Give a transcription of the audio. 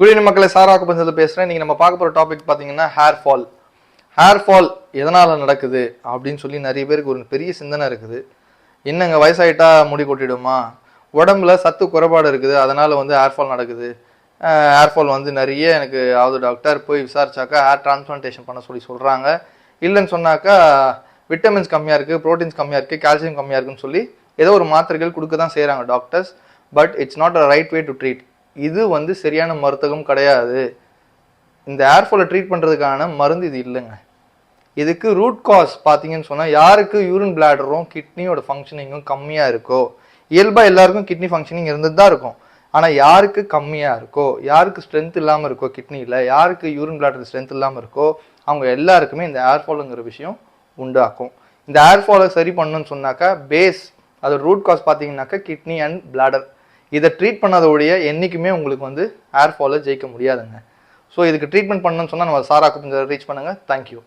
Good evening மக்களை, சாரா குப்பஞ்சத்தில் பேசுகிறேன். நீங்கள் நம்ம பார்க்க போகிற டாபிக் பார்த்தீங்கன்னா ஹேர் ஃபால். ஹேர் ஃபால் எதனால் நடக்குது அப்படின்னு சொல்லி நிறைய பேருக்கு ஒரு பெரிய சிந்தனை இருக்குது. என்னங்க வயசாயிட்டா முடி கொட்டிடுமா, உடம்புல சத்து குறைபாடு இருக்குது, அதனால் ஹேர் ஃபால் நடக்குது. ஹேர் ஃபால் நிறைய எனக்கு ஆகுது டாக்டர், போய் விசாரிச்சாக்கா ஹேர் டிரான்ஸ்பிளான்டேஷன் பண்ண சொல்கிறாங்க. இல்லைன்னு சொன்னாக்கா விட்டமின்ஸ் கம்மியாக இருக்குது, ப்ரோட்டீன்ஸ் கம்மியாக இருக்குது, கால்சியம் கம்மியாக இருக்குன்னு சொல்லி ஏதோ ஒரு மாத்திரைகள் கொடுக்க தான் செய்கிறாங்க doctors. But it's not a right way to treat. இது சரியான மருத்துவம் கிடையாது. இந்த ஹேர் ஃபாலை ட்ரீட் பண்ணுறதுக்கான மருந்து இது இல்லைங்க. இதுக்கு ரூட் காஸ் பார்த்தீங்கன்னு சொன்னால், யாருக்கு யூரின் பிளாடரும் கிட்னியோட ஃபங்க்ஷனிங்கும் கம்மியாக இருக்கோ, இயல்பாக எல்லாருக்கும் கிட்னி ஃபங்க்ஷனிங் இருந்துட்டு தான் இருக்கும். ஆனால் யாருக்கு கம்மியாக இருக்கோ, யாருக்கு ஸ்ட்ரென்த் இல்லாமல் இருக்கோ கிட்னியில், யாருக்கு யூரின் பிளாடர் ஸ்ட்ரென்த் இல்லாமல் இருக்கோ, அவங்க எல்லாருக்குமே இந்த ஹேர் ஃபாலுங்கிற விஷயம் உண்டாக்கும். இந்த ஹேர் ஃபாலை சரி பண்ணணும்னு சொன்னாக்கா பேஸ், அதோட ரூட் காஸ் பார்த்தீங்கன்னாக்கா கிட்னி அண்ட் பிளாடர். இதை ட்ரீட் பண்ணாத ஒழிய என்றைக்குமே உங்களுக்கு ஹேர் ஃபாலை ஜெயிக்க முடியாதுங்க. ஸோ இதுக்கு ட்ரீட்மெண்ட் பண்ணணும்னு சொன்னால் நம்ம சாரா குப்பஞ்சலை ரீச் பண்ணுங்கள். தேங்க்யூ.